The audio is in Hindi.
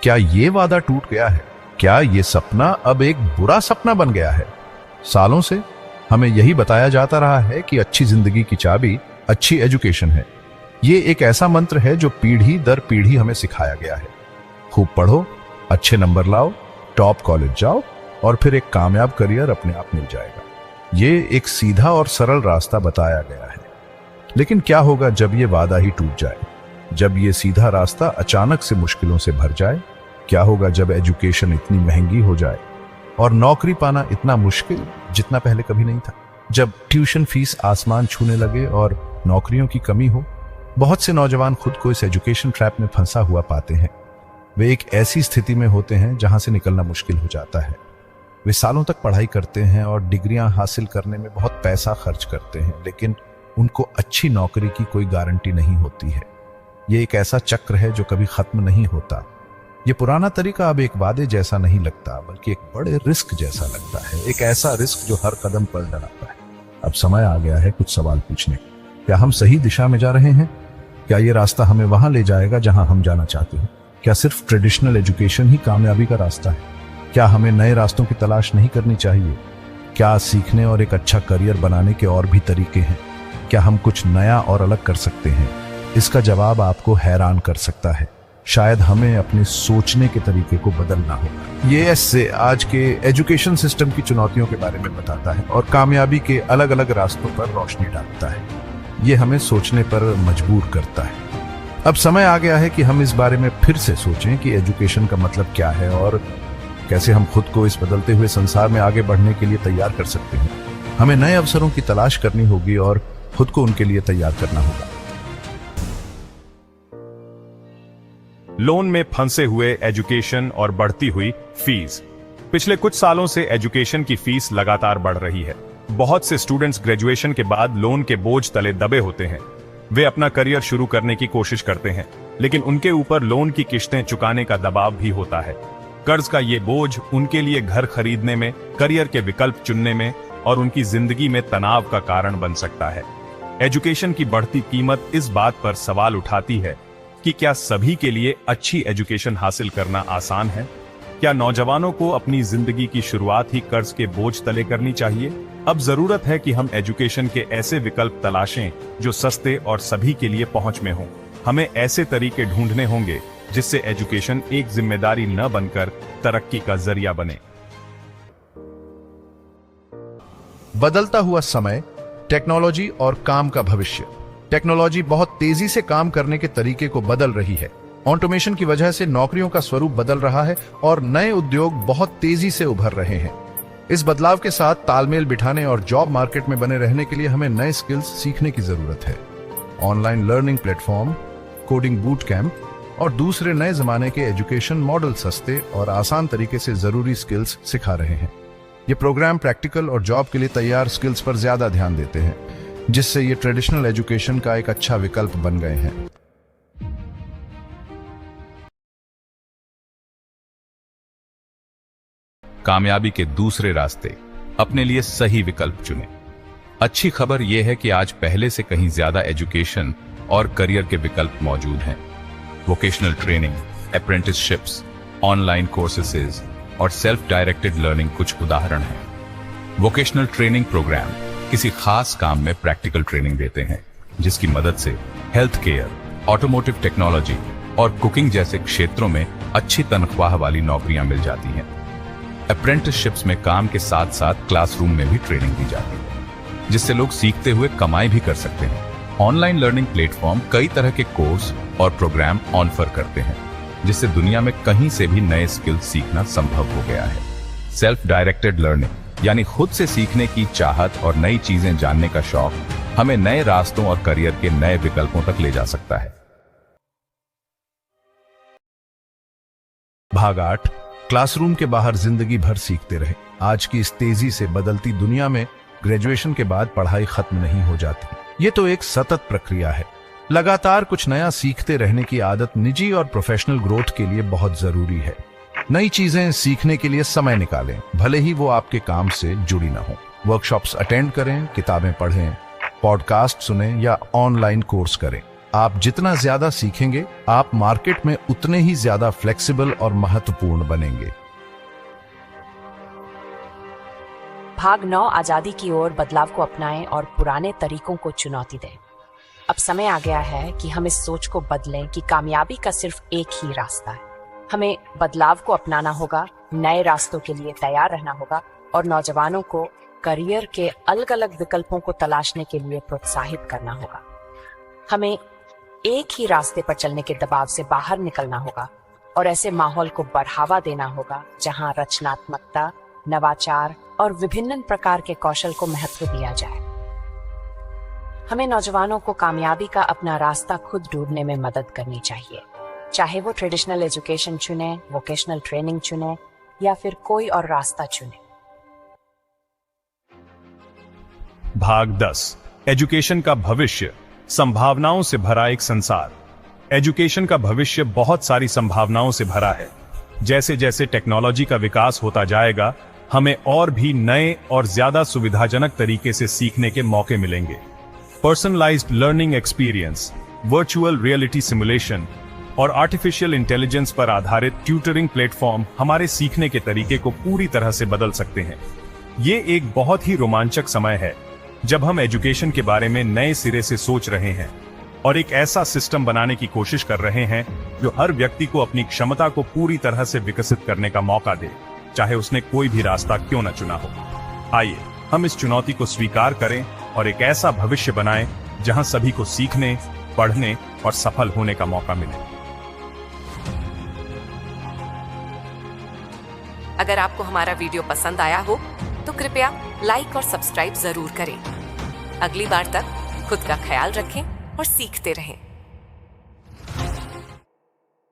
क्या ये वादा टूट गया है? क्या ये सपना अब एक बुरा सपना बन गया है? सालों से हमें यही बताया जाता रहा है कि अच्छी जिंदगी की चाबी अच्छी एजुकेशन है। ये एक ऐसा मंत्र है जो पीढ़ी दर पीढ़ी हमें सिखाया गया है। खूब पढ़ो, अच्छे नंबर लाओ, टॉप कॉलेज जाओ और फिर एक कामयाब करियर अपने आप मिल जाएगा। ये एक सीधा और सरल रास्ता बताया गया है। लेकिन क्या होगा जब ये वादा ही टूट जाए? जब ये सीधा रास्ता अचानक से मुश्किलों से भर जाए? क्या होगा जब एजुकेशन इतनी महंगी हो जाए और नौकरी पाना इतना मुश्किल जितना पहले कभी नहीं था? जब ट्यूशन फीस आसमान छूने लगे और नौकरियों की कमी हो? बहुत से नौजवान खुद को इस एजुकेशन ट्रैप में फंसा हुआ पाते हैं। वे एक ऐसी स्थिति में होते हैं जहां से निकलना मुश्किल हो जाता है। वे सालों तक पढ़ाई करते हैं और डिग्रियां हासिल करने में बहुत पैसा खर्च करते हैं, लेकिन उनको अच्छी नौकरी की कोई गारंटी नहीं होती है। ये एक ऐसा चक्र है जो कभी खत्म नहीं होता। ये पुराना तरीका अब एक वादे जैसा नहीं लगता, बल्कि एक बड़े रिस्क जैसा लगता है। एक ऐसा रिस्क जो हर कदम पर डराता है। अब समय आ गया है कुछ सवाल पूछने। क्या हम सही दिशा में जा रहे हैं? क्या ये रास्ता हमें वहां ले जाएगा जहां हम जाना चाहते हैं? क्या सिर्फ ट्रेडिशनल एजुकेशन ही कामयाबी का रास्ता है? क्या हमें नए रास्तों की तलाश नहीं करनी चाहिए? क्या सीखने और एक अच्छा करियर बनाने के और भी तरीके हैं? क्या हम कुछ नया और अलग कर सकते हैं? इसका जवाब आपको हैरान कर सकता है। शायद हमें अपने सोचने के तरीके को बदलना होगा। ये ऐसे आज के एजुकेशन सिस्टम की चुनौतियों के बारे में बताता है और कामयाबी के अलग अलग रास्तों पर रोशनी डालता है। ये हमें सोचने पर मजबूर करता है। अब समय आ गया है कि हम इस बारे में फिर से सोचें कि एजुकेशन का मतलब क्या है और कैसे हम खुद को इस बदलते हुए संसार में आगे बढ़ने के लिए तैयार कर सकते हैं। हमें नए अवसरों की तलाश करनी होगी और खुद को उनके लिए तैयार करना होगा। लोन में फंसे हुए एजुकेशन और बढ़ती हुई फीस। पिछले कुछ सालों से एजुकेशन की फीस लगातार बढ़ रही है। बहुत से स्टूडेंट्स ग्रेजुएशन के बाद लोन के बोझ तले दबे होते हैं। वे अपना करियर शुरू करने की कोशिश करते हैं, लेकिन उनके ऊपर लोन की किश्तें चुकाने का दबाव भी होता है। कर्ज का ये बोझ उनके लिए घर खरीदने में, करियर के विकल्प चुनने में और उनकी जिंदगी में तनाव का कारण बन सकता है। एजुकेशन की बढ़ती कीमत इस बात पर सवाल उठाती है कि क्या सभी के लिए अच्छी एजुकेशन हासिल करना आसान है? क्या नौजवानों को अपनी जिंदगी की शुरुआत ही कर्ज के बोझ तले करनी चाहिए? अब जरूरत है कि हम एजुकेशन के ऐसे विकल्प तलाशें जो सस्ते और सभी के लिए पहुंच में हों। हमें ऐसे तरीके ढूंढने होंगे जिससे एजुकेशन एक जिम्मेदारी न बनकर तरक्की का जरिया बने। बदलता हुआ समय, टेक्नोलॉजी और काम का भविष्य। टेक्नोलॉजी बहुत तेजी से काम करने के तरीके को बदल रही है। ऑटोमेशन की वजह से नौकरियों का स्वरूप बदल रहा है और नए उद्योग बहुत तेजी से उभर रहे हैं। इस बदलाव के साथ तालमेल बिठाने और जॉब मार्केट में बने रहने के लिए हमें नए स्किल्स सीखने की जरूरत है। Online learning platform, coding boot camp और दूसरे नए जमाने के एजुकेशन मॉडल सस्ते और आसान तरीके से जरूरी स्किल्स सिखा रहे हैं। ये प्रोग्राम प्रैक्टिकल और जॉब के लिए तैयार स्किल्स पर ज्यादा ध्यान देते हैं, जिससे ये ट्रेडिशनल एजुकेशन का एक अच्छा विकल्प बन गए हैं। कामयाबी के दूसरे रास्ते, अपने लिए सही विकल्प चुनें। अच्छी खबर यह है कि आज पहले से कहीं ज्यादा एजुकेशन और करियर के विकल्प मौजूद हैं। वोकेशनल ट्रेनिंग, अप्रेंटिसशिप्स, ऑनलाइन कोर्सेज और सेल्फ डायरेक्टेड लर्निंग कुछ उदाहरण हैं। वोकेशनल ट्रेनिंग प्रोग्राम किसी खास काम में प्रैक्टिकल ट्रेनिंग देते हैं, जिसकी मदद से हेल्थ केयर, ऑटोमोटिव टेक्नोलॉजी और कुकिंग जैसे क्षेत्रों में अच्छी तनख्वाह वाली नौकरियां मिल जाती हैं। अप्रेंटिसशिप्स में काम के साथ साथ क्लासरूम में भी ट्रेनिंग दी जाती है, जिससे लोग सीखते हुए कमाई भी कर सकते हैं। ऑनलाइन लर्निंग प्लेटफॉर्म कई तरह के कोर्स और प्रोग्राम ऑफर करते हैं, जिससे दुनिया में कहीं से भी नए स्किल सीखना संभव हो गया है। सेल्फ डायरेक्टेड लर्निंग यानी खुद से सीखने की चाहत और नई चीजें जानने का शौक हमें नए रास्तों और करियर के नए विकल्पों तक ले जा सकता है। भाग 8, क्लासरूम के बाहर जिंदगी भर सीखते रहे। आज की इस तेजी से बदलती दुनिया में ग्रेजुएशन के बाद पढ़ाई खत्म नहीं हो जाती। ये तो एक सतत प्रक्रिया है। लगातार कुछ नया सीखते रहने की आदत निजी और प्रोफेशनल ग्रोथ के लिए बहुत जरूरी है। नई चीजें सीखने के लिए समय निकालें, भले ही वो आपके काम से जुड़ी ना हो। वर्कशॉप्स अटेंड करें, किताबें पढ़ें, पॉडकास्ट सुनें या ऑनलाइन कोर्स करें। आप जितना ज्यादा सीखेंगे, आप मार्केट में उतने ही ज्यादा फ्लेक्सिबल और महत्वपूर्ण बनेंगे। भाग 9 आजादी की ओर बदलाव को अपनाएं और पुराने तरीकों को चुनौती दें। अब समय आ गया है कि हम इस सोच को बदलें कि कामयाबी का सिर्फ एक ही रास्ता है। हमें बदलाव को अपनाना होगा, नए रास्तों के लिए तैयार रहना होगा और नौजवानों को करियर के अलग अलग विकल्पों को तलाशने के लिए प्रोत्साहित करना होगा। हमें एक ही रास्ते पर चलने के दबाव से बाहर निकलना होगा और ऐसे माहौल को बढ़ावा देना होगा जहां रचनात्मकता, नवाचार और विभिन्न प्रकार के कौशल को महत्व दिया जाए। हमें नौजवानों को कामयाबी का अपना रास्ता खुद ढूंढने में मदद करनी चाहिए, चाहे वो ट्रेडिशनल एजुकेशन चुने, वोकेशनल ट्रेनिंग चुने या फिर कोई और रास्ता चुने। भाग 10 एजुकेशन का भविष्य, संभावनाओं से भरा एक संसार। एजुकेशन का भविष्य बहुत सारी संभावनाओं से भरा है। जैसे जैसे टेक्नोलॉजी का विकास होता जाएगा, हमें और भी नए और ज्यादा सुविधाजनक तरीके से सीखने के मौके मिलेंगे। Personalised learning experience, virtual reality simulation और आर्टिफिशियल इंटेलिजेंस पर आधारित ट्यूटरिंग प्लेटफॉर्म हमारे सीखने के तरीके को पूरी तरह से बदल सकते हैं। ये एक बहुत ही रोमांचक समय है जब हम एजुकेशन के बारे में नए सिरे से सोच रहे हैं और एक ऐसा सिस्टम बनाने की कोशिश कर रहे हैं जो हर व्यक्ति को अपनी क्षमता को पूरी तरह से विकसित करने का मौका दे, चाहे उसने कोई भी रास्ता क्यों न चुना हो। आइए हम इस चुनौती को स्वीकार करें और एक ऐसा भविष्य बनाएं जहां सभी को सीखने, पढ़ने और सफल होने का मौका मिले। अगर आपको हमारा वीडियो पसंद आया हो तो कृपया लाइक और सब्सक्राइब जरूर करें। अगली बार तक खुद का ख्याल रखें और सीखते रहें।